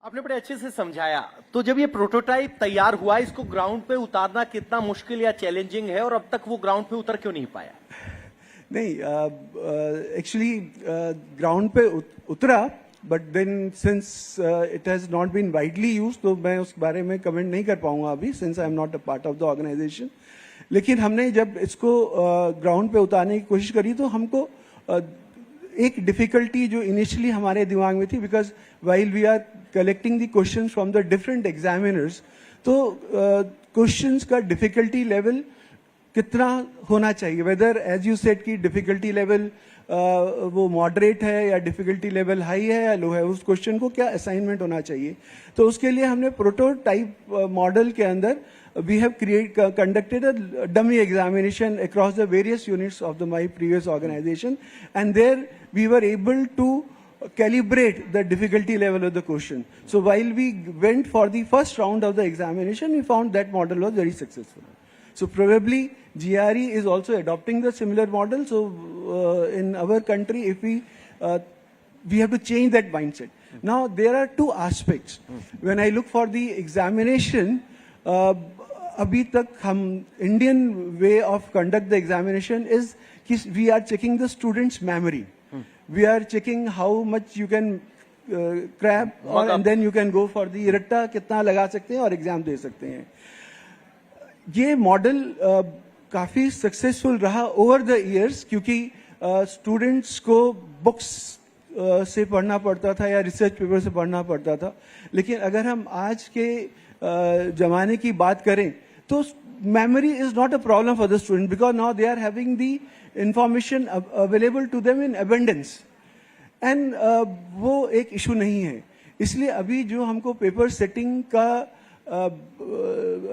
आपने बड़े अच्छे से समझाया। तो जब ये प्रोटोटाइप तैयार हुआ, इसको ग्राउंड पे उतारना कितना मुश्किल या चैलेंजिंग है और अब तक वो ग्राउंड पे उतर क्यों नहीं पाया? नहीं, एक्चुअली ग्राउंड पे उतरा, but then since it has not been widely use, तो मैं उस बारे में कमेंट नहीं कर पाऊंगा अभी, since I am not a part of the organisation. लेकिन हमने जब इसको ग्राउंड पे उतारने की कोशिश करी तो हमको एक डिफिकल्टी जो इनिशियली हमारे दिमाग में थी, because while we are collecting the questions from the different examiners, तो क्वेश्चंस का डिफिकल्टी लेवल कितना होना चाहिए, वेदर एज यू सेड की डिफिकल्टी लेवल वो मॉडरेट है या डिफिकल्टी लेवल हाई है या लो है, उस क्वेश्चन को क्या असाइनमेंट होना चाहिए। तो उसके लिए हमने प्रोटोटाइप मॉडल के अंदर we have conducted a dummy examination across the various units of my previous organization, and there we were able to calibrate the difficulty level of the question. So while we went for the first round of the examination, we found that model was very successful. So probably GRE is also adopting the similar model. So in our country, if we have to change that mindset. Now there are two aspects. When I look for the examination, अभी तक हम Indian way of conduct the examination is कि we are checking the students memory, we are checking how much you can cram, और and then you can go for the रट्टा कितना लगा सकते हैं और एग्जाम दे सकते हैं। ये मॉडल काफी सक्सेसफुल रहा ओवर द इयर्स, क्योंकि स्टूडेंट्स को बुक्स से पढ़ना पड़ता था या रिसर्च पेपर से पढ़ना पड़ता था। लेकिन अगर हम आज के जमाने की बात करें तो memory is not a problem for the student, because now they are having the information available to them in abundance, and वो एक इशू नहीं है। इसलिए अभी जो हमको पेपर सेटिंग का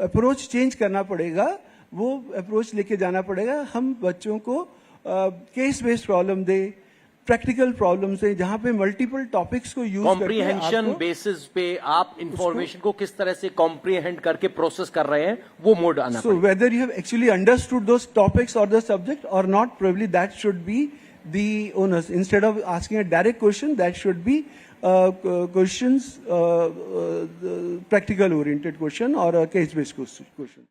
अप्रोच चेंज करना पड़ेगा, वो अप्रोच लेके जाना पड़ेगा। हम बच्चों को केस बेस्ड प्रॉब्लम दे, प्रैक्टिकल प्रॉब्लम्स है, जहां पे मल्टीपल टॉपिक्स को यूज कॉम्प्रिहेंशन बेसिस पे आप इंफॉर्मेशन को किस तरह से कॉम्प्रिहेंड करके प्रोसेस कर रहे हैं, वो मोड आना। So whether you have actually understood those topics और द सब्जेक्ट और not, probably that should be the owners. Instead of asking a direct question, that should be questions, practical oriented question or a case based question.